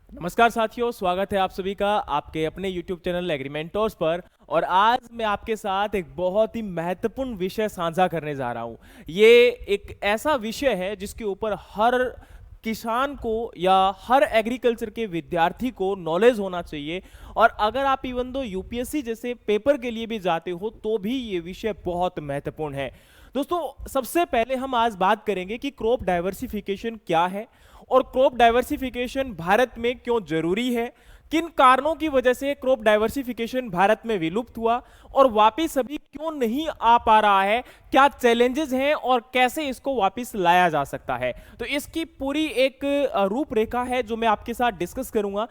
नमस्कार साथियों, स्वागत है आप सभी का आपके अपने YouTube चैनल एग्रीमेंटर्स पर। और आज मैं आपके साथ एक बहुत ही महत्वपूर्ण विषय साझा करने जा रहा हूं। ये एक ऐसा विषय है जिसके ऊपर हर किसान को या हर एग्रीकल्चर के विद्यार्थी को नॉलेज होना चाहिए। और अगर आप इवन दो यूपीएससी जैसे पेपर के लिए भी जाते हो तो भी ये विषय बहुत महत्वपूर्ण है। दोस्तों, सबसे पहले हम आज बात करेंगे कि क्रॉप डाइवर्सिफिकेशन क्या है और क्रॉप डाइवर्सिफिकेशन भारत में क्यों जरूरी है, किन कारणों की वजह से क्रॉप डाइवर्सिफिकेशन भारत में विलुप्त हुआ और वापस अभी क्यों नहीं आ पा रहा है, क्या चैलेंजेस हैं और कैसे इसको वापस लाया जा सकता है। तो इसकी पूरी एक रूपरेखा है जो मैं आपके साथ डिस्कस करूंगा।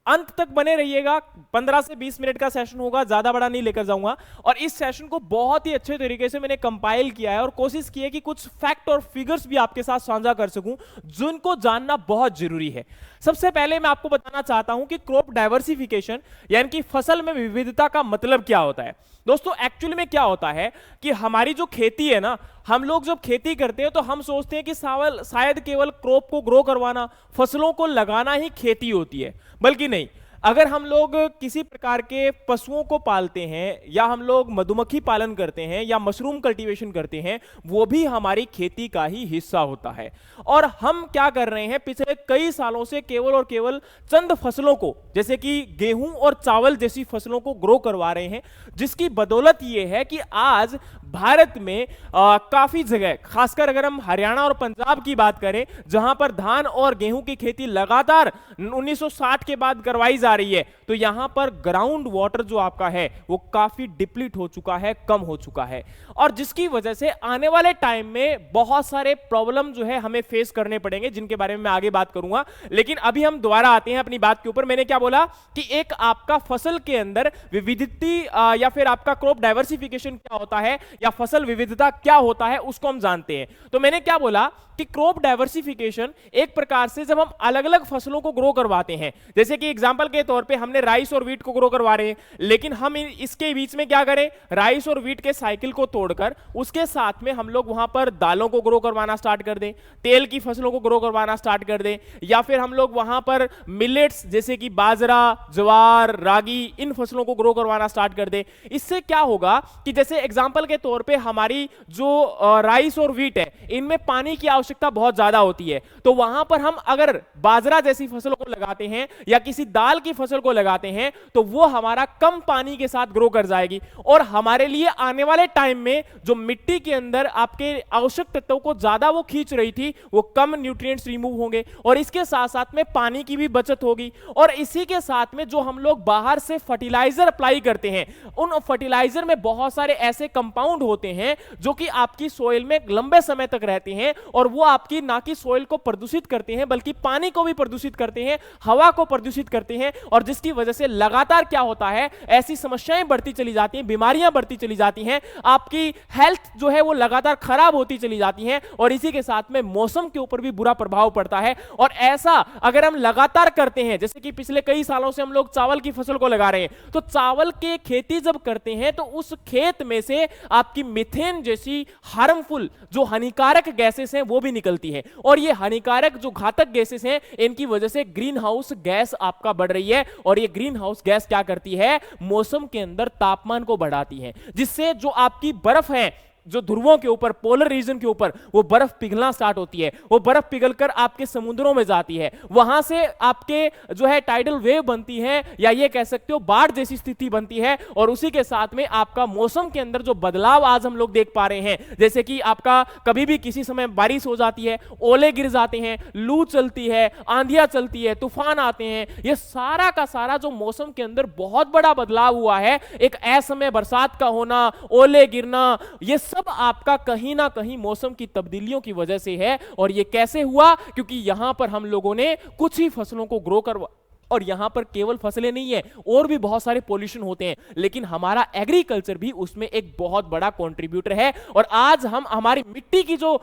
अंत तक बने रहिएगा। 15 से 20 मिनट का सेशन होगा, ज्यादा बड़ा नहीं लेकर जाऊंगा। और इस सेशन को बहुत ही अच्छे तरीके से मैंने कंपाइल किया है और कोशिश की है कि कुछ फैक्ट और फिगर्स भी आपके साथ साझा कर सकूं जिनको जानना बहुत जरूरी है। सबसे पहले मैं आपको बताना चाहता हूं कि क्रॉप डाइवर्सिफिकेशन यानी कि फसल में विविधता का मतलब क्या होता है। दोस्तों, एक्चुअली में क्या होता है कि हमारी जो खेती है ना, हम लोग जब खेती करते हैं तो हम सोचते हैं कि शायद केवल क्रॉप को ग्रो करवाना, फसलों को लगाना ही खेती होती है, बल्कि नहीं। अगर हम लोग किसी प्रकार के पशुओं को पालते हैं या हम लोग मधुमक्खी पालन करते हैं या मशरूम कल्टीवेशन करते हैं, वो भी हमारी खेती का ही हिस्सा होता है। और हम क्या कर रहे हैं, पिछले कई सालों से केवल और केवल चंद फसलों को, जैसे कि गेहूं और चावल जैसी फसलों को ग्रो करवा रहे हैं, जिसकी बदौलत ये है कि आज भारत में काफी जगह, खासकर अगर हम हरियाणा और पंजाब की बात करें, जहां पर धान और गेहूं की खेती लगातार 1960 के बाद करवाई जा रही है, तो यहां पर ग्राउंड वाटर जो आपका है वो काफी डिप्लीट हो चुका है, कम हो चुका है। और जिसकी वजह से आने वाले टाइम में बहुत सारे प्रॉब्लम जो है हमें फेस करने पड़ेंगे, जिनके बारे में मैं आगे बात करूंगा। लेकिन अभी हम दोबारा आते हैं अपनी बात के ऊपर। मैंने क्या बोला कि एक आपका फसल के अंदर विविधता या फिर आपका क्रॉप डाइवर्सिफिकेशन क्या होता है या फसल विविधता क्या होता है उसको हम जानते हैं। तो मैंने क्या बोला कि क्रॉप डाइवर्सिफिकेशन एक प्रकार से जब हम अलग अलग फसलों को ग्रो करवाते हैं, जैसे कि एग्जांपल के तौर पे हमने राइस और वीट को ग्रो करवा रहे हैं, लेकिन हम इसके बीच में क्या करें, राइस और वीट के साइकिल को तोड़कर उसके साथ में हम लोग वहां पर दालों को ग्रो करवाना स्टार्ट कर दें, तेल की फसलों को ग्रो करवाना स्टार्ट कर दें, या फिर हम लोग वहां पर मिलेट्स जैसे कि बाजरा, ज्वार, रागी, इन फसलों को ग्रो करवाना स्टार्ट कर दें। इससे क्या होगा कि जैसे एग्जांपल के तौर पे हमारी जो राइस और वीट है, इनमें पानी की आवश्यकता बहुत ज्यादा होती है, तो वहां पर हम अगर बाजरा जैसी फसलों को लगाते हैं या किसी दाल की फसल को लगाते हैं तो वो हमारा कम पानी के साथ ग्रो कर जाएगी और हमारे लिए आने वाले टाइम में जो मिट्टी के अंदर आपके आवश्यक तत्वों को ज्यादा वो खींच रही थी, वो कम न्यूट्रिएंट्स रिमूव होंगे और इसके साथ साथ में पानी की भी बचत होगी। और इसी के साथ में जो हम लोग बाहर से फर्टिलाइजर अप्लाई करते हैं, उन फर्टिलाइजर में बहुत सारे ऐसे कंपाउंड होते हैं जो कि आपकी सोइल में लंबे समय तक रहते हैं और वो आपकी ना कि सोइल को प्रदूषित करते हैं बल्कि पानी को भी प्रदूषित करते हैं, हवा को प्रदूषित करते हैं। और जिसकी वजह से लगातार क्या होता है, ऐसी समस्याएं बढ़ती चली जाती हैं, बीमारियां बढ़ती चली जाती हैं, आपकी हेल्थ जो है वो लगातार खराब होती चली जाती है और इसी के साथ में मौसम के ऊपर भी बुरा प्रभाव पड़ता है। और ऐसा अगर हम लगातार करते हैं, जैसे कि पिछले कई सालों से हम लोग चावल की फसल को लगा रहे हैं, तो चावल के खेती जब करते हैं तो उस खेत में से आपकी मीथेन जैसी हार्मफुल जो हानिकारक गैसेस हैं वो भी निकलती है और ये हानिकारक जो घातक गैसेस हैं, इनकी वजह से ग्रीन हाउस गैस आपका बढ़ रही है और ये ग्रीन हाउस गैस क्या करती है, मौसम के अंदर तापमान को बढ़ाती है, जिससे जो आपकी बर्फ है जो ध्रुवों के ऊपर, पोलर रीजन के ऊपर, वो बर्फ पिघलना स्टार्ट होती है। वो बर्फ पिघलकर आपके समुद्रों में जाती है, वहां से आपके जो है टाइडल वेव बनती है या ये कह सकते हो बाढ़ जैसी स्थिति बनती है और उसी के साथ में आपका मौसम के अंदर जो बदलाव आज हम लोग देख पा रहे हैं, जैसे कि आपका कभी भी किसी समय बारिश हो जाती है, ओले गिर जाते हैं, लू चलती है, आंधियां चलती है, तूफान आते हैं, ये सारा का सारा जो मौसम के अंदर बहुत बड़ा बदलाव हुआ है, एक असमय बरसात का होना, ओले गिरना, ये सब आपका कहीं ना कहीं मौसम की तब्दीलियों की वजह से है। और ये कैसे हुआ, क्योंकि यहां पर हम लोगों ने कुछ ही फसलों को ग्रो करवा, और यहां पर केवल फसलें नहीं है और भी बहुत सारे पोल्यूशन होते हैं, लेकिन हमारा एग्रीकल्चर भी उसमें एक बहुत बड़ा कंट्रीब्यूटर है। और आज हम हमारी मिट्टी की जो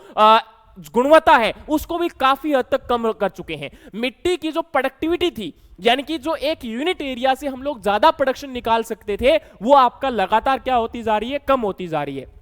गुणवत्ता है उसको भी काफी हद तक कम कर चुके हैं। मिट्टी की जो प्रोडक्टिविटी थी, यानी कि जो एक यूनिट एरिया से हम लोग ज्यादा प्रोडक्शन निकाल सकते थे, वो आपका लगातार क्या होती जा रही है, कम होती जा रही है।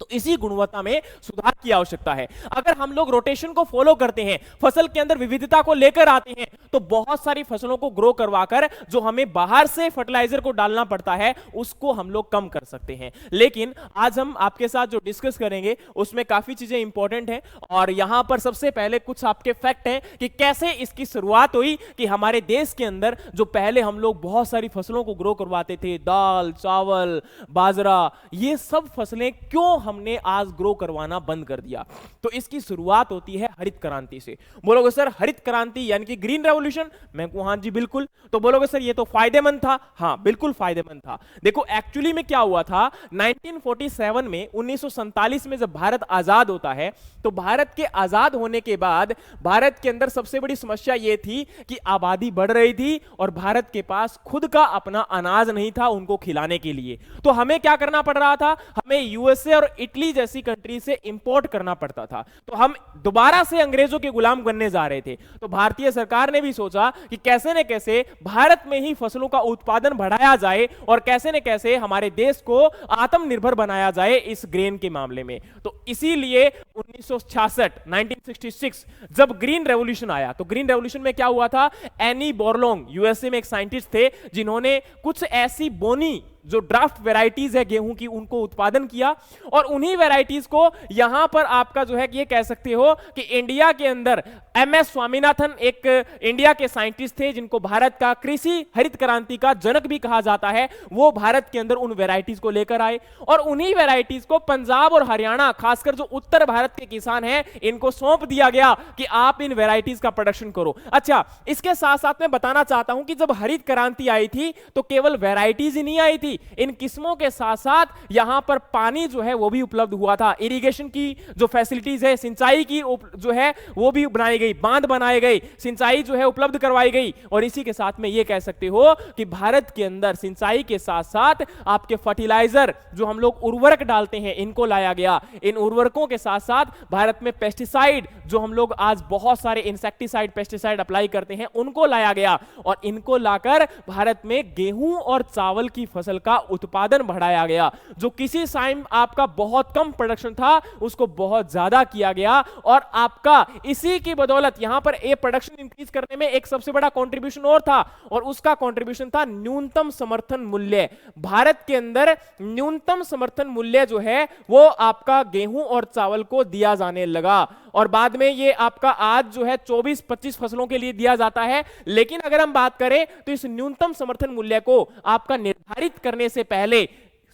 तो इसी गुणवत्ता में सुधार की आवश्यकता है। अगर हम लोग रोटेशन को फॉलो करते हैं, फसल के अंदर विविधता को लेकर आते हैं, तो बहुत सारी फसलों को ग्रो करवाकर जो हमें बाहर से फर्टिलाइजर को डालना पड़ता है उसको हम लोग कम कर सकते हैं। लेकिन आज हम आपके साथ जो डिस्कस करेंगे उसमें काफी चीजें इंपॉर्टेंट हैं और यहां पर सबसे पहले कुछ आपके फैक्ट हैं कि कैसे इसकी शुरुआत हुई कि हमारे देश के अंदर जो पहले हम लोग बहुत सारी फसलों को ग्रो करवाते थे, दाल, चावल, बाजरा, ये सब फसलें क्यों हमने आज ग्रो करवाना बंद कर दिया। तो इसकी शुरुआत होती है हरित क्रांति से। बोलोगे सर हरित क्रांति यानी कि ग्रीन रेवोल्यूशन? मैं कहूं हां जी बिल्कुल। तो बोलोगे सर ये तो फायदेमंद था? हां बिल्कुल फायदेमंद था। देखो एक्चुअली में क्या हुआ था, 1947 में 1947 में जब भारत आजाद होता है तो भारत के आजाद होने के बाद भारत के अंदर सबसे बड़ी समस्या यह थी कि आबादी बढ़ रही थी और भारत के पास खुद का अपना अनाज नहीं था उनको खिलाने के लिए। तो हमें क्या करना पड़ रहा था, हमें यूएसए और इटली जैसी कंट्री से इंपोर्ट करना पड़ता था। तो हम दोबारा से अंग्रेजों के गुलाम बनने जा रहे थे। तो भारतीय सरकार ने भी सोचा कि कैसे न कैसे भारत में ही फसलों का उत्पादन बढ़ाया जाए और कैसे न कैसे हमारे देश को आत्मनिर्भर बनाया जाए इस ग्रेन के मामले में। तो इसीलिए 1966 जब ग्रीन रेवोल्यूशन आया, तो ग्रीन रेवोल्यूशन में क्या हुआ था, एनी बोरलोंग यूएसए में एक साइंटिस्ट थे जिन्होंने कुछ ऐसी बोनी जो ड्राफ्ट वैरायटीज है गेहूं की उनको उत्पादन किया और उन्हीं वैरायटीज को यहां पर आपका जो है कि ये कह सकते हो कि इंडिया के अंदर एमएस स्वामीनाथन एक इंडिया के साइंटिस्ट थे जिनको भारत का कृषि हरित क्रांति का जनक भी कहा जाता है। वो भारत के अंदर उन वैरायटीज को लेकर आए और उन्हीं वैरायटीज को पंजाब और हरियाणा, खासकर जो उत्तर भारत के किसान हैं, इनको सौंप दिया गया कि आप इन वैरायटीज का प्रोडक्शन करो। अच्छा, इसके साथ साथ मैं बताना चाहता हूं कि जब हरित क्रांति आई थी तो केवल वैरायटीज ही नहीं आई थी, इन किस्मों के साथ साथ यहां पर पानी जो है वो भी उपलब्ध हुआ था। इरिगेशन की जो फैसिलिटीज है, सिंचाई की जो है वो भी बनाई गई, बांध बनाए गए, सिंचाई जो है उपलब्ध करवाई गई। और इसी के साथ में ये कह सकते हो कि भारत के अंदर सिंचाई के साथ साथ आपके फर्टिलाइजर जो हम लोग उर्वरक डालते हैं इनको लाया गया। इन उर्वरकों के साथ साथ भारत में पेस्टिसाइड जो हम लोग आज बहुत सारे इंसेक्टिसाइड, पेस्टिसाइड अप्लाई करते हैं उनको लाया गया और इनको लाकर भारत में गेहूं और चावल की फसल का उत्पादन बढ़ाया गया। जो किसी टाइम आपका बहुत कम प्रोडक्शन था उसको बहुत ज्यादा किया गया और आपका इसी की बदौलत यहां पर ये प्रोडक्शन इंक्रीज करने में एक सबसे बड़ा कंट्रीब्यूशन और था और उसका कंट्रीब्यूशन था न्यूनतम समर्थन मूल्य। भारत के अंदर न्यूनतम समर्थन मूल्य जो है वो आपका गेहूं और चावल को दिया जाने लगा और बाद में ये आपका आज जो है 24-25 फसलों के लिए दिया जाता है। लेकिन अगर हम बात करें तो इस न्यूनतम समर्थन मूल्य को आपका निर्धारित करने से पहले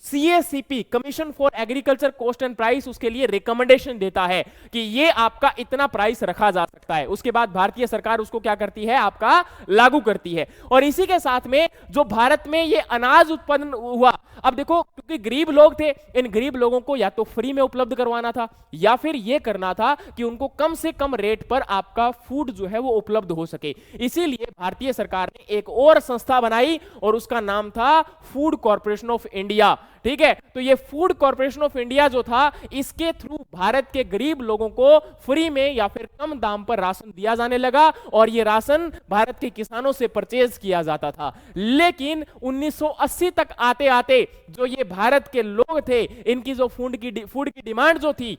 CACP, commission for agriculture cost and price, उसके लिए रिकमेंडेशन देता है कि ये आपका इतना प्राइस रखा जा सकता है। उसके बाद भारतीय सरकार उसको क्या करती है, आपका लागू करती है। और इसी के साथ में जो भारत में ये अनाज उत्पन्न हुआ, अब देखो क्योंकि गरीब लोग थे, इन गरीब लोगों को या तो फ्री में उपलब्ध करवाना था या फिर ये करना था कि उनको कम से कम रेट पर आपका फूड जो है वो उपलब्ध हो सके। इसीलिए भारतीय सरकार ने एक और संस्था बनाई और उसका नाम था फूड कॉर्पोरेशन ऑफ इंडिया। ठीक है, तो ये फूड कॉर्पोरेशन ऑफ इंडिया जो था, इसके थ्रू भारत के गरीब लोगों को फ्री में या फिर कम दाम पर राशन दिया जाने लगा और ये राशन भारत के किसानों से परचेज किया जाता था। लेकिन 1980 तक आते आते जो ये भारत के लोग थे, इनकी जो फूड की डिमांड जो थी,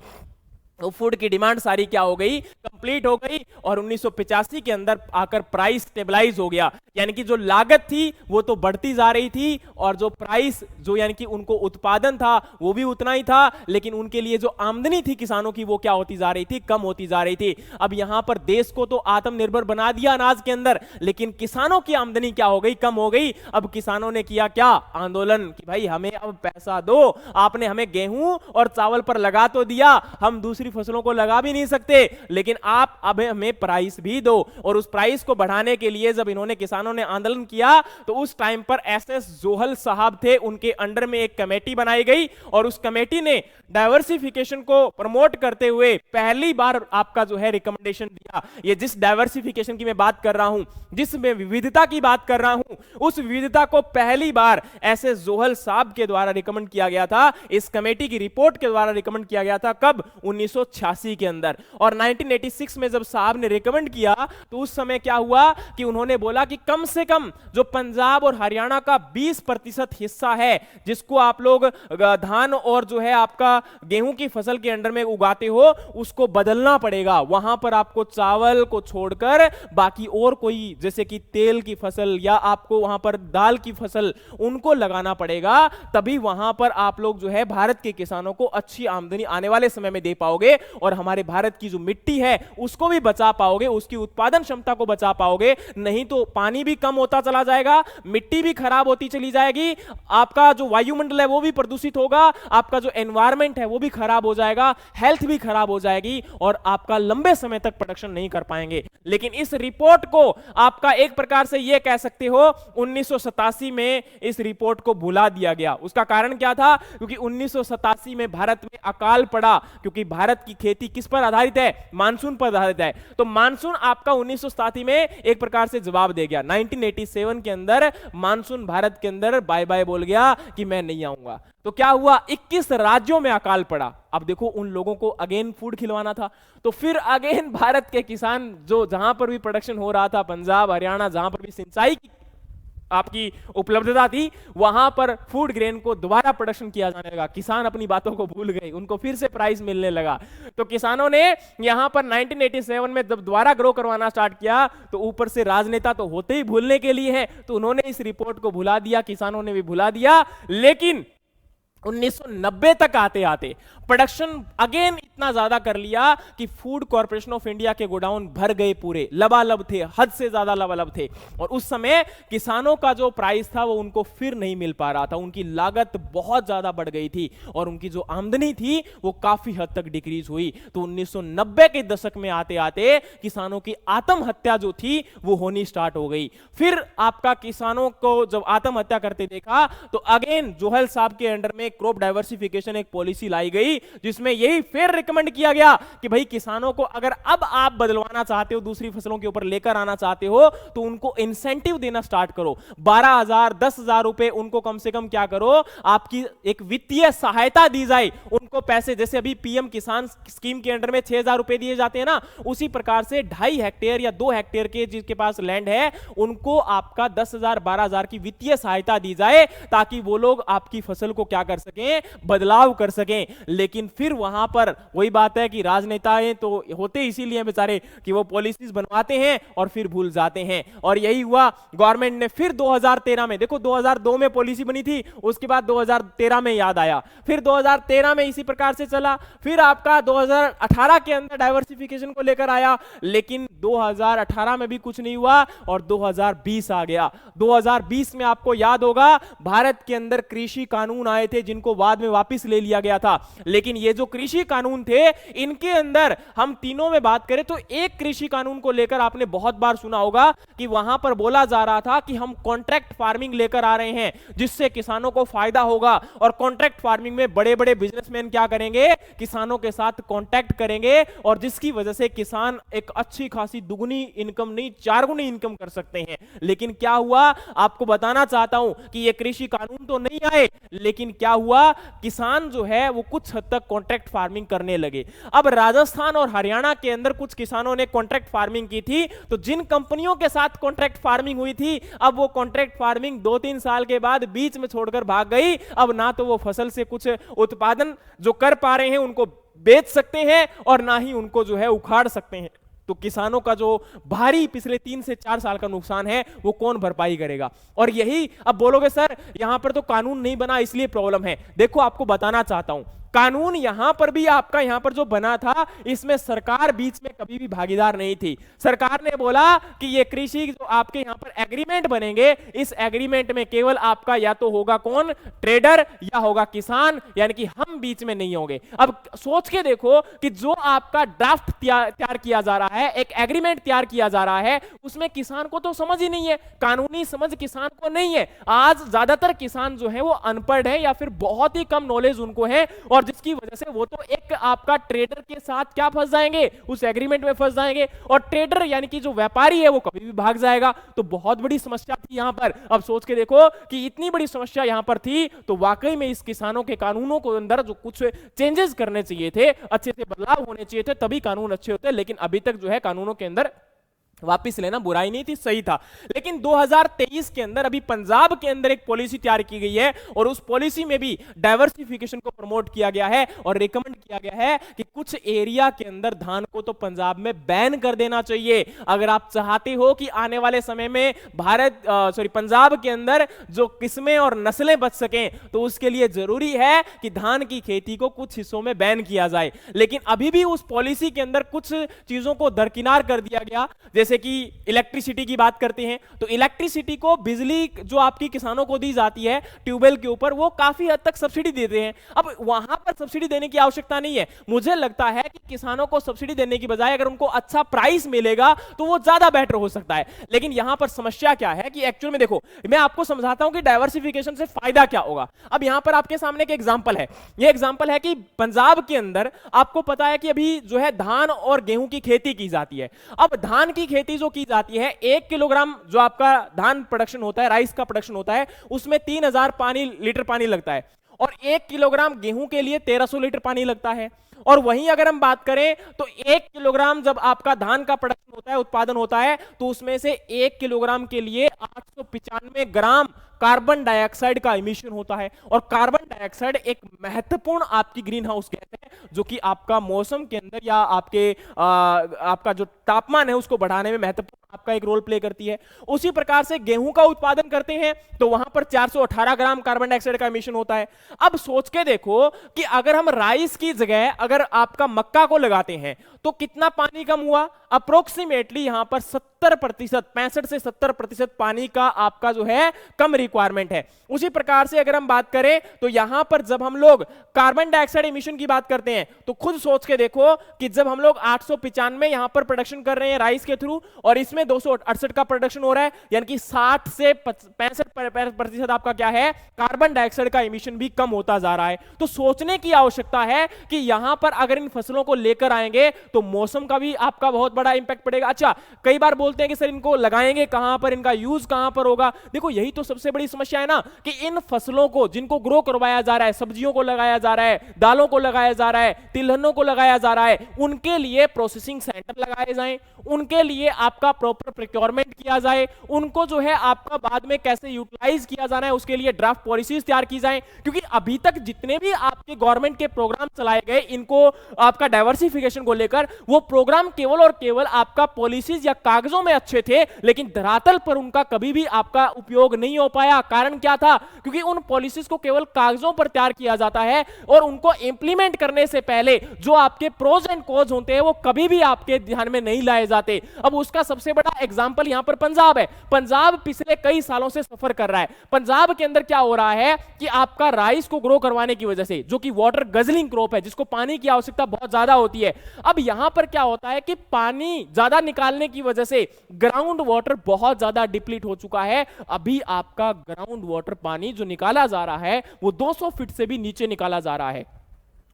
तो फूड की डिमांड सारी क्या हो गई, कंप्लीट हो गई और 1985 के अंदर आकर प्राइस स्टेबलाइज हो गया। यानी कि जो लागत थी वो तो बढ़ती जा रही थी और जो प्राइस जो यानी कि उनको उत्पादन था वो भी उतना ही था, लेकिन उनके लिए जो आमदनी थी किसानों की वो क्या होती जा रही थी, कम होती जा रही थी। अब यहां पर देश को तो आत्मनिर्भर बना दिया अनाज के अंदर, लेकिन किसानों की आमदनी क्या हो गई, कम हो गई। अब किसानों ने किया क्या, आंदोलन कि भाई हमें अब पैसा दो, आपने हमें गेहूं और चावल पर लगा तो दिया, हम दूसरी फसलों को लगा भी नहीं सकते, लेकिन आप अब हमें प्राइस भी दो। और उस प्राइस को बढ़ाने के लिए जब इन्होंने किसानों ने आंदोलन किया तो उस टाइम पर एसएस जोहल साहब थे, उनके अंडर में एक कमेटी बनाई गई और उस कमेटी ने डाइवर्सिफिकेशन को प्रमोट करते हुए पहली बार आपका जो है रिकमेंडेशन दिया। ये जिस डाइवर्सिफिकेशन की मैं बात कर रहा हूं, जिसमें विविधता की बात कर रहा हूं, उस विविधता को पहली बार एसएस जोहल साहब के द्वारा रिकमेंड किया गया था। इस कमेटी की रिपोर्ट के द्वारा रिकमेंड किया गया था। कब, 1986 के अंदर। और 1986 में जब साहब ने रिकमेंड किया तो उस समय क्या हुआ कि उन्होंने बोला कि कम से कम जो पंजाब और हरियाणा का 20% हिस्सा है जिसको आप लोग धान और जो है आपका गेहूं की फसल के अंडर में उगाते हो उसको बदलना पड़ेगा। वहां पर आपको चावल को छोड़कर बाकी और कोई जैसे कि तेल की फसल या आपको वहां पर दाल की फसल उनको लगाना पड़ेगा, तभी वहां पर आप लोग जो है भारत के किसानों को अच्छी आमदनी आने वाले समय में दे पाओगे और हमारे भारत की जो मिट्टी है उसको भी बचा पाओगे, उसकी उत्पादन क्षमता को बचा पाओगे। नहीं तो पानी भी कम होता चला जाएगा, मिट्टी भी खराब होती चली जाएगी, आपका जो वायुमंडल है वो भी प्रदूषित होगा, आपका जो एनवायरमेंट है वो भी खराब हो जाएगा, हेल्थ भी खराब हो जाएगी और आपका लंबे समय तक प्रोडक्शन नहीं कर पाएंगे। लेकिन इस रिपोर्ट को आपका एक प्रकार से यह कह सकते हो 1987 में इस रिपोर्ट को भुला दिया गया। उसका कारण क्या था? क्योंकि 1987 में भारत में अकाल पड़ा, क्योंकि भारत की खेती किस पर आधारित है? मानसून पर आधारित है। तो मानसून आपका 1987 में एक प्रकार से जवाब दे गया। 1987 के अंदर मानसून भारत के अंदर बाय बाय बोल गया कि मैं नहीं आऊंगा। तो क्या हुआ? 21 राज्यों में अकाल पड़ा। अब देखो उन लोगों को अगेन फूड खिलवाना था, तो फिर अगेन भारत के किसान जो जहां पर भी प्रोडक्शन हो रहा था, पंजाब हरियाणा जहां पर भी सिंचाई की आपकी उपलब्धता थी, वहां पर फूड ग्रेन को दोबारा प्रोडक्शन किया जाने लगा। किसान अपनी बातों को भूल गए, उनको फिर से प्राइस मिलने लगा। तो किसानों ने यहां पर 1987 में जब दोबारा ग्रो करवाना स्टार्ट किया तो ऊपर से राजनेता तो होते ही भूलने के लिए है, तो उन्होंने इस रिपोर्ट को भुला दिया, किसानों ने भी भुला दिया। लेकिन 1990 तक आते आते प्रोडक्शन अगेन इतना ज्यादा कर लिया कि फूड कॉर्पोरेशन ऑफ इंडिया के गोडाउन भर गए, पूरे लबालब थे, हद से ज्यादा लबालब थे। और उस समय किसानों का जो प्राइस था वो उनको फिर नहीं मिल पा रहा था, उनकी लागत बहुत ज्यादा बढ़ गई थी और उनकी जो आमदनी थी वो काफी हद तक डिक्रीज हुई। तो 1990 के दशक में आते आते किसानों की आत्महत्या जो थी वो होनी स्टार्ट हो गई। फिर आपका किसानों को जब आत्महत्या करते देखा तो अगेन जोहल साहब के अंडर में क्रॉप डाइवर्सिफिकेशन एक पॉलिसी लाई गई, जिसमें यही फिर रिकमेंड किया गया कि भाई किसानों को अगर अब आप बदलवाना चाहते हो, दूसरी फसलों के ऊपर लेकर आना चाहते हो, तो उनको इंसेंटिव देना स्टार्ट करो। 12,000 10,000 रुपए उनको कम से कम क्या करो, आपकी एक वित्तीय सहायता दी जाए। उनको पैसे जैसे अभी पीएम किसान स्कीम के अंडर में 6,000 रुपए दिए जाते हैं ना, उसी प्रकार से 2.5 हेक्टेयर या 2 हेक्टेयर के जिसके पास लैंड है उनको आपका 10,000 12,000 की वित्तीय सहायता दी जाए, ताकि वो लोग आपकी फसल को क्या कर सकें, बदलाव कर सकें। लेकिन फिर वहां पर वही बात है कि राजनेताएं तो होते इसीलिए बेचारे कि वो पॉलिसीज बनवाते हैं और फिर भूल जाते हैं। और यही हुआ, गवर्नमेंट ने फिर 2013 में, देखो 2002 में पॉलिसी बनी थी, उसके बाद 2013 में याद आया, फिर 2013 में इसी प्रकार से चला, फिर आपका 2018 के अंदर डाइवर्सिफिकेशन को लेकर आया, लेकिन 2018 में भी कुछ नहीं हुआ और 2020 आ गया। 2020 में आपको याद होगा भारत के अंदर कृषि कानून आए थे, जिनको बाद में वापस ले लिया गया था। लेकिन ये जो कृषि कानून थे, इनके अंदर हम तीनों में बात करें तो एक कृषि कानून को लेकर आपने बहुत बार सुना होगा कि वहां पर बोला जा रहा था कि हम कॉन्ट्रैक्ट फार्मिंग लेकर आ रहे हैं, जिससे किसानों को फायदा होगा। और कॉन्ट्रैक्ट फार्मिंग में बड़े बड़े बिजनेसमैन क्या करेंगे, किसानों के साथ कॉन्ट्रैक्ट करेंगे और जिसकी वजह से किसान एक अच्छी खासी दुगुनी इनकम नहीं 4 गुनी इनकम कर सकते हैं। लेकिन क्या हुआ, आपको बताना चाहता हूं कि ये कृषि कानून तो नहीं आए, लेकिन क्या हुआ, किसान जो है वो कुछ हद तक कॉन्ट्रैक्ट फार्मिंग करने लगे। अब राजस्थान और हरियाणा के अंदर कुछ किसानों ने कॉन्ट्रैक्ट फार्मिंग की थी, तो जिन कंपनियों के साथ कॉन्ट्रैक्ट फार्मिंग हुई थी, अब वो कॉन्ट्रैक्ट फार्मिंग 2-3 साल के बाद बीच में छोड़कर भाग गई। अब ना तो वो फसल से कुछ उत्पादन जो कर पा रहे हैं उनको बेच सकते हैं और ना ही उनको जो है उखाड़ सकते हैं। तो किसानों का जो भारी पिछले 3 से 4 साल का नुकसान है वो कौन भरपाई करेगा। और यही अब बोलोगे सर यहां पर तो कानून नहीं बना इसलिए प्रॉब्लम है। देखो आपको बताना चाहता हूं, कानून यहां पर भी आपका यहां पर जो बना था, इसमें सरकार बीच में कभी भी भागीदार नहीं थी। सरकार ने बोला कि ये कृषि जो आपके यहां पर एग्रीमेंट बनेंगे, इस एग्रीमेंट में केवल आपका या तो होगा कौन, ट्रेडर, या होगा किसान, यानी कि हम बीच में नहीं होंगे। अब सोच के देखो कि जो आपका ड्राफ्ट तैयार किया जा रहा है, एक एग्रीमेंट तैयार किया जा रहा है, उसमें किसान को तो समझ ही नहीं है, कानूनी समझ किसान को नहीं है। आज ज्यादातर किसान जो है वो अनपढ़ है या फिर बहुत ही कम नॉलेज उनको है। और जिसकी वजह से वो तो एक आपका ट्रेडर के साथ क्या फंस जाएंगे, उस एग्रीमेंट में फंस जाएंगे, और ट्रेडर यानी कि जो व्यापारी है वो कभी भी भाग जाएगा। तो बहुत बड़ी समस्या थी यहां पर। अब सोच के देखो कि इतनी बड़ी समस्या यहां पर थी, तो वाकई में इस किसानों के कानूनों को अंदर जो कुछ चेंजेस करने चाहिए थे, अच्छे से बदलाव होने चाहिए थे, तभी कानून अच्छे होते। लेकिन अभी तक जो है कानूनों के अंदर वापिस लेना बुराई नहीं थी, सही था। लेकिन 2023 के अंदर अभी पंजाब के अंदर एक पॉलिसी तैयार की गई है, और उस पॉलिसी में भी डाइवर्सिफिकेशन को प्रमोट किया गया है और रिकमेंड किया गया है कि कुछ एरिया के अंदर धान को तो पंजाब में बैन कर देना चाहिए। अगर आप चाहते हो कि आने वाले समय में पंजाब के अंदर जो किस्में और नस्लें बच सकें, तो उसके लिए जरूरी है कि धान की खेती को कुछ हिस्सों में बैन किया जाए। लेकिन अभी भी उस पॉलिसी के अंदर कुछ चीजों को दरकिनार कर दिया गया। जैसे कि इलेक्ट्रिसिटी की बात करते हैं, तो इलेक्ट्रिसिटी को, बिजली जो आपकी किसानों को दी जाती है ट्यूबवेल के ऊपर, वो काफी हद तक सब्सिडी देते हैं। अब वहां पर सब्सिडी देने की आवश्यकता नहीं है। मुझे लगता है कि किसानों को सब्सिडी देने की बजाय अगर उनको अच्छा प्राइस मिलेगा तो वो ज्यादा बेटर हो सकता है। लेकिन यहां पर समस्या क्या है कि एक्चुअल में देखो, मैं आपको समझाता हूं कि डाइवर्सिफिकेशन से फायदा क्या होगा। अब यहां पर आपके सामने एक एग्जांपल है। ये एग्जांपल है कि पंजाब के अंदर आपको पता है कि अभी जो है धान और गेहूं की खेती की जाती है। अब धान की खेती जो की जाती है, 1 किलोग्राम जो आपका धान प्रोडक्शन होता है, राइस का प्रोडक्शन होता है, उसमें 3000 लीटर पानी लगता है, और 1 किलोग्राम गेहूं के लिए 1300 लीटर पानी लगता है। और वहीं अगर हम बात करें तो 1 किलोग्राम जब आपका धान का प्रोडक्शन होता है, उत्पादन होता है, तो उसमें से 1 किलोग्राम के लिए 895 ग्राम कार्बन डाइऑक्साइड का इमिशन होता है। और कार्बन डाइऑक्साइड एक महत्वपूर्ण आपकी ग्रीन हाउस गैस है, जो कि आपका मौसम के अंदर या आपका जो तापमान है उसको बढ़ाने में महत्वपूर्ण आपका एक रोल प्ले करती है। उसी प्रकार से गेहूं का उत्पादन करते हैं तो वहां पर 418 ग्राम कार्बन डाइऑक्साइड का इमिशन होता है। अब सोच के देखो कि अगर हम राइस की जगह अगर आपका मक्का को लगाते हैं तो कितना पानी कम हुआ, अप्रोक्सीमेटली यहां पर 70%, 65 से 70% पानी का आपका जो है कम रिक्वायरमेंट है। उसी प्रकार से अगर हम बात करें तो यहां पर जब हम लोग कार्बन डाइऑक्साइड इमिशन की बात करते हैं तो खुद सोच के देखो कि जब हम लोग 895 यहां पर प्रोडक्शन कर रहे हैं राइस के थ्रू, और इसमें 268 का प्रोडक्शन हो रहा है, यानी कि 60 से 65% आपका क्या है, कार्बन डाइऑक्साइड का इमिशन भी कम होता जा रहा है। तो सोचने की आवश्यकता है कि यहां पर अगर इन फसलों को लेकर आएंगे तो मौसम का भी आपका बहुत बड़ा इंपैक्ट पड़ेगा। अच्छा, कई बार बोलते हैं कि सर इनको लगाएंगे कहां पर, इनका यूज कहां पर होगा। देखो यही तो सबसे बड़ी समस्या है ना, कि इन फसलों को जिनको ग्रो करवाया जा रहा है, सब्जियों को लगाया जा रहा है, दालों को लगाया जा रहा है, तिलहनों को लगाया जा रहा है, उनके लिए प्रोसेसिंग सेंटर लगाए जाएं, उनके लिए आपका प्रॉपर प्रोक्योरमेंट किया जाए, उनको जो है आपका बाद में कैसे यूटिलाइज किया जाना है उसके लिए ड्राफ्ट पॉलिसीज तैयार की जाए। क्योंकि अभी तक जितने भी आपके गवर्नमेंट के प्रोग्राम चलाए गए इनको आपका डाइवर्सिफिकेशन को लेकर, वो प्रोग्राम केवल और केवल आपका पॉलिसीज या कागजों में अच्छे थे, लेकिन धरातल पर उनका कभी भी आपका उपयोग नहीं हो पाया। कारण क्या था? क्योंकि उन पॉलिसीज को केवल कागजों पर तैयार किया जाता है और उनको इंप्लीमेंट करने से पहले जो आपके प्रोज एंड कॉन्स होते हैं वो कभी भी आपके ध्यान में नहीं लाए जाते। अब उसका सबसे बड़ा एग्जांपल यहां पर पंजाब है। पंजाब पिछले कई सालों से सफर कर रहा है। पंजाब के अंदर क्या हो रहा है कि आपका राइस को ग्रो करवाने की वजह से, जो कि वाटर गजलिंग क्रॉप है, जिसको पानी की आवश्यकता बहुत ज्यादा होती है, अब यहां पर क्या होता है कि पानी ज्यादा निकालने की वजह से ग्राउंड वाटर बहुत ज्यादा डिप्लीट हो चुका है। अभी आपका ग्राउंड वाटर पानी जो निकाला जा रहा है वो 200 फीट से भी नीचे निकाला जा रहा है।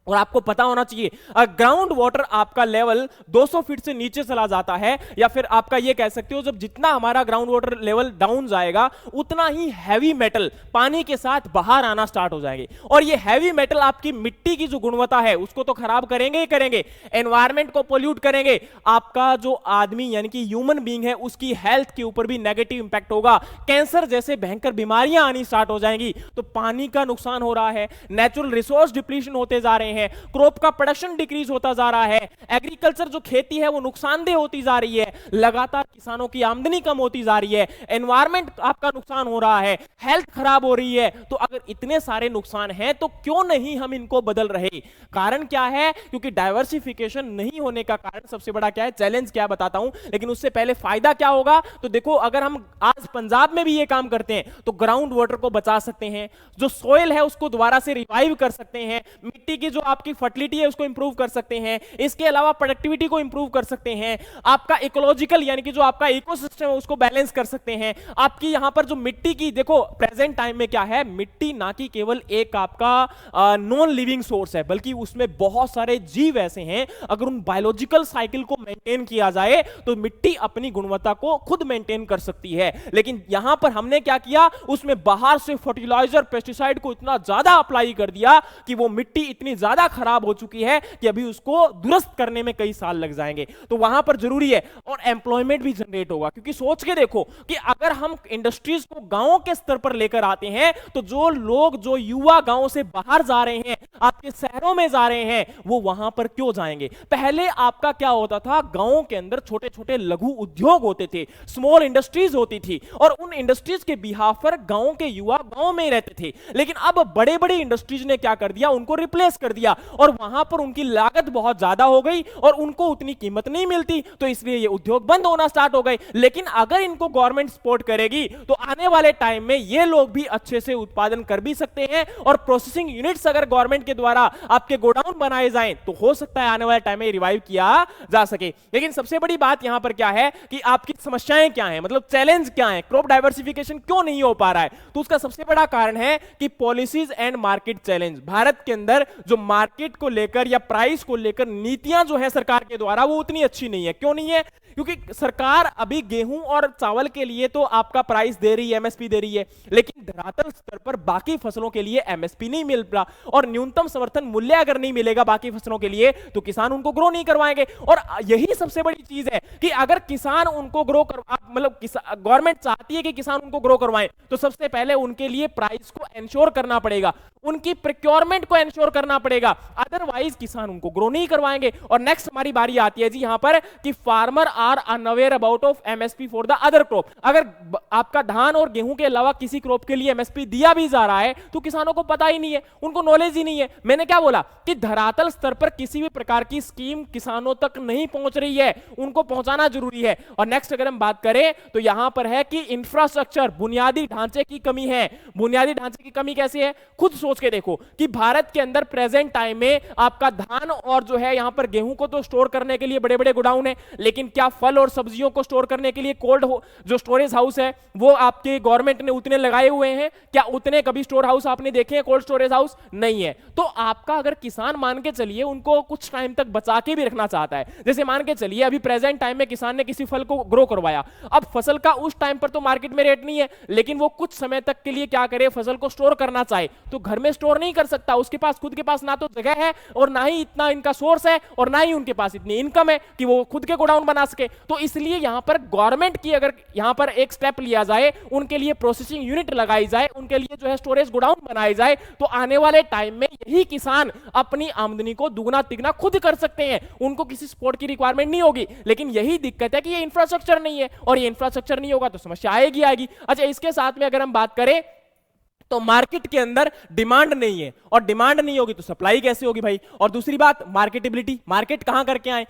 और आपको पता होना चाहिए ग्राउंड वाटर आपका लेवल 200 फीट से नीचे चला जाता है, या फिर आपका ये कह सकते हो जब जितना हमारा ग्राउंड वाटर लेवल डाउन जाएगा उतना ही हैवी मेटल पानी के साथ बाहर आना स्टार्ट हो जाएंगे। और ये हैवी मेटल आपकी मिट्टी की जो गुणवत्ता है उसको तो खराब करेंगे ही करेंगे, एनवायरमेंट को पोल्यूट करेंगे, आपका जो आदमी यानी कि ह्यूमन बीइंग है उसकी हेल्थ के ऊपर भी नेगेटिव इंपैक्ट होगा, कैंसर जैसे भयंकर बीमारियां आनी स्टार्ट हो जाएंगी। तो पानी का नुकसान हो रहा है, नेचुरल रिसोर्स डिप्लीशन होते जा रहे हैं, क्रॉप का प्रोडक्शन डिक्रीज होता जा रहा है, एग्रीकल्चर जो खेती है वो नुकसानदेह होती जा रही है, लगातार किसानों की आमदनी कम होती जा रही है, एनवायरमेंट आपका नुकसान हो रहा है, हेल्थ खराब हो रही है। तो अगर इतने सारे नुकसान हैं तो क्यों नहीं हम इनको बदल रहे? कारण क्या है? क्योंकि डाइवर्सिफिकेशन नहीं होने का कारण सबसे बड़ा क्या है, चैलेंज क्या बताता हूं, लेकिन उससे पहले फायदा क्या होगा। तो देखो, अगर हम आज पंजाब में भी ये काम करते हैं तो ग्राउंड वाटर को बचा सकते हैं, जो सोइल है उसको दोबारा से रिवाइव कर सकते हैं, मिट्टी की जो आपकी फर्टिलिटी है उसको इंप्रूव कर सकते हैं, इसके अलावा प्रोडक्टिविटी को इंप्रूव कर सकते हैं, आपका इकोलॉजिकल यानी कि जो आपका इकोसिस्टम है उसको बैलेंस कर सकते हैं। आपकी यहां पर जो मिट्टी की, देखो प्रेजेंट टाइम में क्या है, मिट्टी ना कि केवल एक आपका नॉन लिविंग सोर्स है, बल्कि उसमें बहुत सारे जीव ऐसे हैं, अगर उन बायोलॉजिकल साइकिल को मेंटेन किया जाए तो मिट्टी अपनी गुणवत्ता को खुद मेंटेन कर सकती है। लेकिन यहां पर हमने क्या किया, उसमें बाहर से फर्टिलाइजर पेस्टिसाइड को इतना ज्यादा अप्लाई कर दिया कि वो मिट्टी इतनी ज्यादा खराब हो चुकी है कि अभी उसको दुरुस्त करने में कई साल लग जाएंगे। तो वहां पर जरूरी है, और एम्प्लॉयमेंट भी जनरेट होगा, क्योंकि सोच के देखो कि अगर हम इंडस्ट्रीज को गांवों के स्तर पर लेकर आते हैं तो जो लोग, जो युवा गांवों से बाहर जा रहे हैं, आपके शहरों में जा रहे हैं, वो वहां पर क्यों जाएंगे? पहले आपका क्या होता था, गांवों के अंदर छोटे छोटे लघु उद्योग होते थे, स्मॉल इंडस्ट्रीज होती थी, और उन इंडस्ट्रीज के बिहाफ पर गांव के युवा गांव में ही रहते थे। लेकिन अब बड़े बड़े इंडस्ट्रीज ने क्या कर दिया, उनको रिप्लेस कर दिया, और वहां पर उनकी लागत बहुत ज्यादा हो गई और उनको उतनी कीमत नहीं मिलती, तो इसलिए ये उद्योग बंद होना स्टार्ट हो गए। लेकिन अगर इनको गवर्नमेंट सपोर्ट करेगी तो आने वाले टाइम में ये लोग भी अच्छे से उत्पादन कर भी सकते हैं, और प्रोसेसिंग यूनिट्स अगर गवर्नमेंट के द्वारा आपके गोडाउन बनाए जाएं तो हो सकता है आने वाले टाइम में रिवाइव किया जा सके। लेकिन सबसे बड़ी बात यहां पर क्या है कि आपकी समस्याएं क्या हैं, मतलब चैलेंज क्या है, क्रॉप डाइवर्सिफिकेशन क्यों नहीं हो पा रहा है? तो उसका सबसे बड़ा कारण है कि policies and market challenge. Bharat के अंदर जो मार्केट को लेकर या प्राइस को लेकर नीतियां जो है सरकार के द्वारा, वो उतनी अच्छी नहीं है। क्यों नहीं है? क्योंकि सरकार अभी गेहूं और चावल के लिए तो आपका प्राइस दे रही है, एमएसपी दे रही है, लेकिन धरातल स्तर पर बाकी फसलों के लिए एमएसपी नहीं मिल रहा, और न्यूनतम समर्थन मूल्य अगर नहीं मिलेगा बाकी फसलों के लिए तो किसान उनको ग्रो नहीं करवाएंगे। और यही सबसे बड़ी चीज है कि अगर किसान उनको ग्रो कर, मतलब गवर्नमेंट चाहती है कि किसान उनको ग्रो करवाएं, तो सबसे पहले उनके लिए प्राइस को एंश्योर करना पड़ेगा, उनकी प्रोक्योरमेंट को एंश्योर करना पड़ेगा, अदरवाइज किसान उनको ग्रो नहीं करवाएंगे। और नेक्स्ट हमारी बारी आती है जी यहां पर कि farmer are unaware about of MSP for the other crop. अगर आपका धान और गेहूं के अलावा किसी क्रॉप के लिए एमएसपी दिया भी जा रहा है तो किसानों को पता ही नहीं है, उनको नॉलेज ही नहीं है। मैंने क्या बोला कि धरातल स्तर पर किसी भी प्रकार की स्कीम किसानों तक नहीं पहुंच रही है, उनको पहुंचाना जरूरी है। और नेक्स्ट अगर हम बात करें तो यहां पर है कि इंफ्रास्ट्रक्चर, बुनियादी ढांचे की कमी है। बुनियादी ढांचे की कमी कैसी है? खुद सोच के देखो कि भारत के अंदर प्रेजेंट टाइम में आपका धान और जो है यहां पर गेहूं को तो स्टोर करने के लिए बड़े बड़े गोडाउन है, लेकिन क्या फल और सब्जियों को स्टोर करने के लिए कोल्ड जो स्टोरेज हाउस है वो आपके गवर्नमेंट ने उतने लगाए हुए हैं क्या? उतने कभी स्टोर हाउस आपने देखे हैं? कोल्ड स्टोरेज हाउस नहीं है। तो आपका अगर किसान मान के चलिए उनको कुछ टाइम तक बचा के भी रखना चाहता है, जैसे मान के चलिए अभी प्रेजेंट टाइम में किसान ने किसी फल को ग्रो करवाया, अब फसल का उस टाइम पर तो मार्केट में रेट नहीं है, लेकिन वो कुछ समय तक के लिए क्या करे, फसल को स्टोर करना चाहे तो घर में स्टोर नहीं कर सकता, उसके पास खुद के पास ना तो जगह है और ना ही इतना इनका सोर्स है और ना ही उनके पास इतनी इनकम है कि वो खुद के गोडाउन बना सके। तो इसलिए यहां पर गवर्नमेंट की अगर यहां पर एक स्टेप लिया जाए, उनके लिए प्रोसेसिंग यूनिट लगाई जाए, उनके लिए जो है स्टोरेज गोडाउन बनाए जाए, तो आने वाले टाइम में यही किसान अपनी आमदनी को दुगना तिगना खुद कर सकते हैं, उनको किसी सपोर्ट की रिक्वायरमेंट नहीं होगी। लेकिन यही दिक्कत है कि ये इंफ्रास्ट्रक्चर नहीं है, और ये इंफ्रास्ट्रक्चर नहीं होगा तो समस्या आएगी। अच्छा, इसके साथ में अगर हम बात करें तो मार्केट के अंदर डिमांड नहीं है, और डिमांड नहीं होगी तो सप्लाई कैसे होगी भाई? और दूसरी बात मार्केटेबिलिटी, मार्केट कहां करके आए?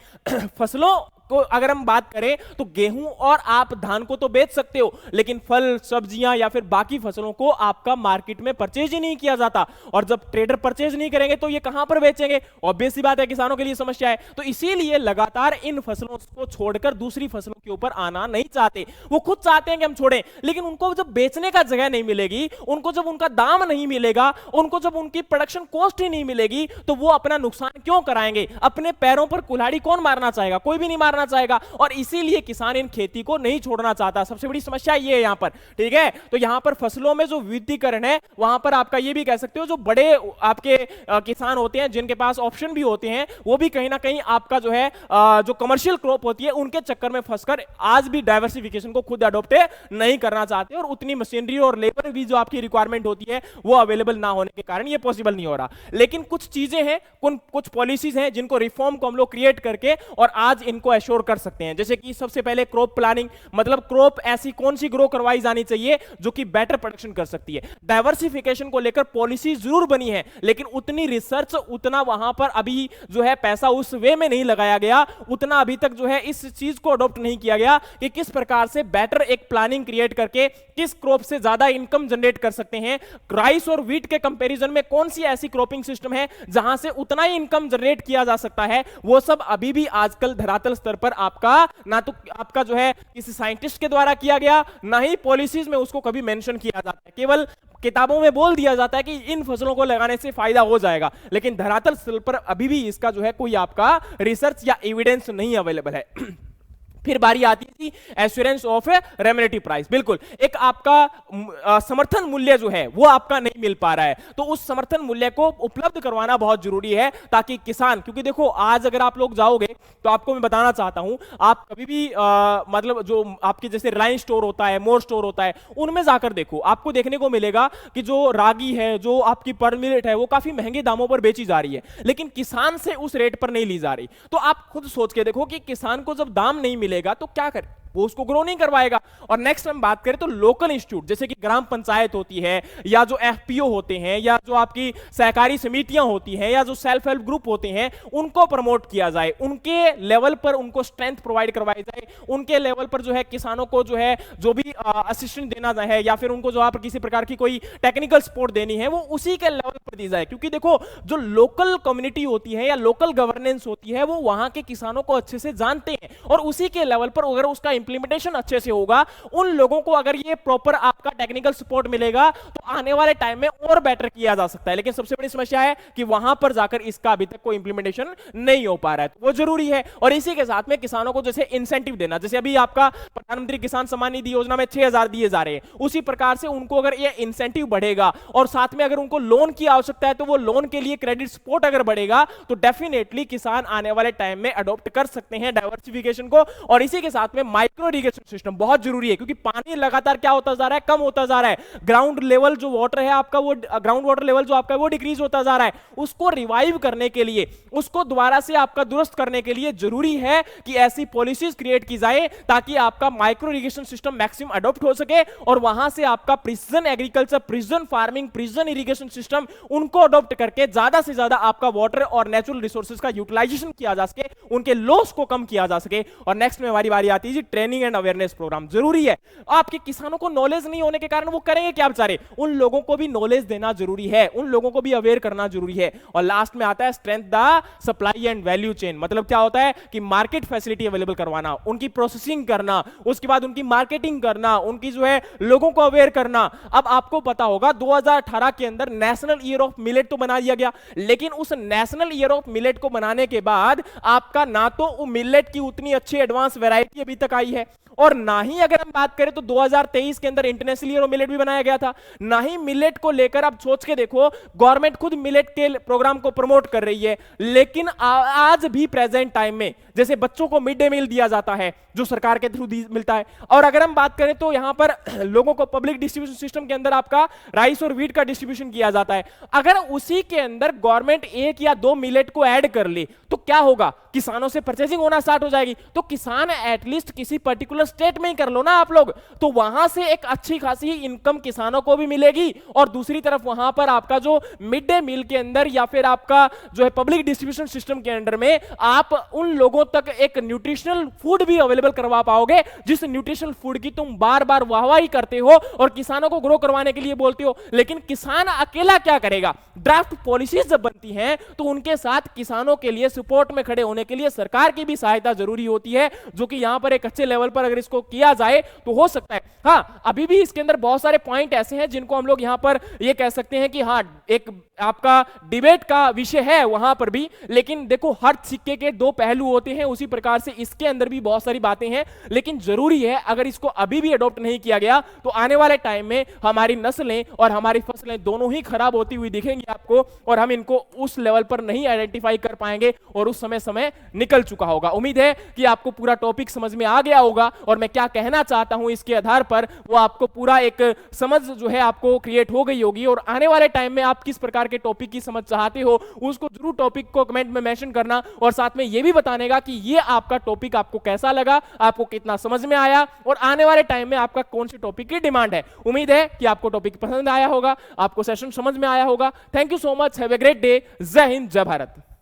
फसलों को अगर हम बात करें तो गेहूं और आप धान को तो बेच सकते हो, लेकिन फल सब्जियां या फिर बाकी फसलों को आपका मार्केट में परचेज ही नहीं किया जाता, और जब ट्रेडर परचेज नहीं करेंगे तो ये कहां पर बेचेंगे? ऑब्वियस सी बात है, किसानों के लिए समस्या है। तो इसीलिए लगातार इन फसलों को छोड़कर दूसरी फसलों के ऊपर आना नहीं चाहते। वो खुद चाहते हैं कि हम छोड़ें, लेकिन उनको जब बेचने का जगह नहीं मिलेगी, उनको जब उनका दाम नहीं मिलेगा, उनको जब उनकी प्रोडक्शन कॉस्ट ही नहीं मिलेगी, तो वो अपना नुकसान क्यों कराएंगे? अपने पैरों पर कुल्हाड़ी कौन मारना चाहेगा? कोई भी नहीं मारना चाहेगा, और इसीलिए किसान इन खेती को नहीं छोड़ना चाहता। सबसे बड़ी समस्या ये है यहां पर, ठीक है? तो यहां पर फसलों में जो विविधीकरण है, वहां पर आपका ये भी कह सकते हो जो बड़े आपके किसान होते हैं जिनके पास ऑप्शन भी होते हैं, वो भी कहीं ना कहीं आपका जो है जो कमर्शियल क्रॉप होती है उनके चक्कर में फंसकर आज भी डाइवर्सिफिकेशन को खुद अडॉप्ट नहीं करना चाहते, और उतनी मशीनरी और लेबर भी जो आपकी रिक्वायरमेंट होती है वो अवेलेबल ना होने के कारण ये पॉसिबल नहीं हो रहा। लेकिन कुछ चीजें हैं, कुछ पॉलिसीज हैं जिनको रिफॉर्म को हम लोग क्रिएट करके और आज इनको एश्योर कर सकते हैं। जैसे कि सबसे पहले क्रॉप प्लानिंग, मतलब क्रॉप ऐसी कौन सी ग्रो करवाई जानी चाहिए जो कि बेटर प्रोडक्शन कर सकती है। डाइवर्सिफिकेशन को लेकर पॉलिसी जरूर बनी है, लेकिन उतनी रिसर्च, उतना वहां पर अभी जो है पैसा उस वे में नहीं लगाया गया, उतना अभी तक जो है इस चीज को अडॉप्ट नहीं किया गया कि किस प्रकार से बेटर एक प्लानिंग क्रिएट करके किस क्रॉप से ज्यादा इनकम जनरेट कर सकते हैं। राइस और व्हीट के कंपैरिजन में कौन सी ऐसी क्रॉपिंग सिस्टम है जहां से उतना ही इनकम जनरेट किया जा सकता है, वो सब अभी भी आजकल धरातल स्तर पर आपका ना तो आपका जो है किसी साइंटिस्ट के द्वारा किया गया, ना ही पॉलिसीज में उसको कभी मेंशन किया जाता है। केवल किताबों में बोल दिया जाता है कि इन फसलों को लगाने से फायदा हो जाएगा, लेकिन धरातल स्तर पर अभी भी इसका जो है कोई आपका रिसर्च या एविडेंस नहीं अवेलेबल है। फिर बारी आती थी एश्योरेंस ऑफ रेम्युनेटिव प्राइस। बिल्कुल, एक आपका समर्थन मूल्य जो है वो आपका नहीं मिल पा रहा है, तो उस समर्थन मूल्य को उपलब्ध करवाना बहुत जरूरी है ताकि किसान, क्योंकि देखो आज अगर आप लोग जाओगे तो आपको मैं बताना चाहता हूं, आप कभी भी मतलब जो आपके जैसे रिलायंस स्टोर होता है, मोर स्टोर होता है, उनमें जाकर देखो, आपको देखने को मिलेगा कि जो रागी है, जो आपकी पर मिलेट है, वो काफी महंगे दामों पर बेची जा रही है, लेकिन किसान से उस रेट पर नहीं ली जा रही। तो आप खुद सोच के देखो कि किसान को जब दाम नहीं मिलेगा तो क्या करे, वो उसको ग्रो नहीं करवाएगा। और नेक्स्ट हम बात करें तो लोकल इंस्टीट्यूट जैसे कि ग्राम पंचायत होती है, या जो एफपीओ होते हैं, या जो आपकी सहकारी समितियां होती हैं, या जो सेल्फ हेल्प ग्रुप होते हैं, उनको प्रमोट किया जाए, उनके लेवल पर उनको स्ट्रेंथ प्रोवाइड करवाई जाए, उनके लेवल पर जो है किसानों को जो है जो भी असिस्टेंट देना है, या फिर उनको जो आप किसी प्रकार की कोई टेक्निकल सपोर्ट देनी है, वो उसी के लेवल पर दी जाए। क्योंकि देखो जो लोकल कम्युनिटी होती है या लोकल गवर्नेंस होती है, वो वहां के किसानों को अच्छे से जानते हैं, और उसी के लेवल पर अगर उसका इंप्लीमेंटेशन अच्छे से होगा, उन लोगों को अगर ये प्रॉपर आपका टेक्निकल सपोर्ट मिलेगा, तो आने वाले टाइम में और बेटर किया जा सकता है। लेकिन सबसे बड़ी समस्या है कि वहां पर जाकर इसका अभी तक कोई इंप्लीमेंटेशन नहीं हो पा रहा है, तो वो जरूरी है। और इसी के साथ में किसानों को जैसे इंसेंटिव देना, जैसे अभी आपका प्रधानमंत्री किसान सम्मान निधि योजना में 6,000 दिए जा रहे हैं, उसी प्रकार से उनको अगर ये इंसेंटिव बढ़ेगा, और साथ में अगर उनको लोन की आवश्यकता है तो वो लोन के लिए क्रेडिट सपोर्ट अगर बढ़ेगा, तो डेफिनेटली किसान आने वाले टाइम में अडॉप्ट कर सकते हैं डाइवर्सिफिकेशन को। और इसी के साथ में माइक्रो इरिगेशन सिस्टम बहुत जरूरी है, क्योंकि पानी लगातार क्या होता जा रहा है, कम होता जा रहा है। ग्राउंड लेवल जो वाटर है आपका, वो ग्राउंड वाटर लेवल जो आपका वो डिक्रीज होता जा रहा है। उसको रिवाइव करने के लिए, उसको दोबारा से आपका दुरुस्त करने के लिए जरूरी है कि ऐसी पॉलिसीज क्रिएट की जाए ताकि आपका micro irrigation system maximum adopt हो सके, और वहां से आपका precision agriculture, precision farming, precision irrigation system, उनको अडॉप्ट करके ज्यादा से ज्यादा आपका वाटर और नेचुरल रिसोर्सेज का यूटिलाइजेशन किया जा सके, उनके लॉस को कम किया जा सके। और नेक्स्ट में हमारी बारी आती है जी ट्रेनिंग एंड अवेयरनेस प्रोग्राम। जरूरी है, आपके किसानों को नॉलेज नहीं होने के कारण वो करेंगे क्या बेचारे, उन लोगों को भी नॉलेज देना जरूरी है, उन लोगों को भी अवेयर करना जरूरी है। और लास्ट में आता है strength the supply and value chain. मतलब क्या होता है कि मार्केट फैसिलिटी अवेलेबल करवाना, उनकी प्रोसेसिंग करना, उसके बाद उनकी मार्केटिंग करना, उनकी जो है लोगों को अवेयर करना। अब आपको पता होगा 2018 के अंदर नेशनल ईयर ऑफ मिलेट तो बना दिया गया, लेकिन उस नेशनल ईयर ऑफ मिलेट को बनाने के बाद आपका ना तो मिलेट की उतनी अच्छी एडवांस वैरायटी अभी तक आई है, और ना ही अगर हम बात करें तो 2023 के अंदर इंटरनेशनल ईयर ऑफ मिलेट भी बनाया गया था। ना ही मिलेट को लेकर आप सोच के देखो, गवर्नमेंट खुद मिलेट के प्रोग्राम को प्रमोट कर रही है, लेकिन आज भी प्रेजेंट टाइम में जैसे बच्चों को मिड डे मील दिया जाता है जो सरकार के थ्रू मिलता है, और अगर हम बात करें तो यहां पर लोगों को पब्लिक डिस्ट्रीब्यूशन सिस्टम के अंदर आपका राइस और व्हीट का डिस्ट्रीब्यूशन किया जाता है, अगर उसी के अंदर गवर्नमेंट 1 या 2 मिलेट को ऐड कर ले तो क्या होगा, किसानों से परचेसिंग होना स्टार्ट हो जाएगी। तो किसान एटलीस्ट किसी पर्टिकुलर स्टेट में ही कर लो ना आप लोग, तो वहां से एक अच्छी खासी इनकम किसानों को भी मिलेगी, और दूसरी तरफ वहां पर आपका जो मिड डे मील के अंदर या फिर आपका जो है पब्लिक डिस्ट्रीब्यूशन सिस्टम के अंडर में आप उन लोगों तक एक न्यूट्रिशनल फूड भी अवेलेबल करवा पाओगे, जिस न्यूट्रिशनल फूड की तुम बार बार वाहवाही करते हो और किसानों को ग्रो करवाने के लिए बोलते हो। लेकिन किसान अकेला क्या करेगा, ड्राफ्ट पॉलिसीज जब बनती हैं तो उनके साथ किसानों के लिए सपोर्ट में खड़े होने के लिए सरकार की भी सहायता जरूरी होती है, जो कि यहां पर एक अच्छे लेवल पर अगर इसको किया जाए तो हो सकता है। हाँ, अभी भी इसके अंदर बहुत सारे पॉइंट ऐसे हैं जिनको हम लोग यहां पर ये कह सकते हैं कि हाँ एक आपका डिबेट का विषय है वहां पर भी, लेकिन देखो हर सिक्के के 2 पहलू होते हैं, उसी प्रकार से इसके अंदर भी बहुत सारी बातें हैं। लेकिन जरूरी है अगर इसको अभी भी अडॉप्ट नहीं किया गया तो आने वाले टाइम में हमारी नस्लें और हमारी फसलें दोनों ही खराब होती हुई दिखेंगी आपको, और हम इनको उस लेवल पर नहीं आइडेंटिफाई कर पाएंगे, और और उस समय निकल चुका होगा। उम्मीद है कि आपको पूरा टॉपिक समझ में आ गया होगा और मैं क्या कहना चाहता हूं इसके आधार पर वो आपको पूरा एक समझ जो है आपको क्रिएट हो गई होगी। और आने वाले टाइम में आप किस प्रकार के टॉपिक की समझ चाहते हो उसको जरूर टॉपिक को कमेंट में मेंशन करना और साथ में यह भी बताने का कि ये आपका टॉपिक आपको कैसा लगा, आपको कितना समझ में आया और आने वाले टाइम में आपका कौन से टॉपिक की डिमांड है। उम्मीद है कि आपको टॉपिक पसंद आया होगा, आपको सेशन समझ में आया होगा। Thank you so much, have a great day. जय हिंद, जय भारत।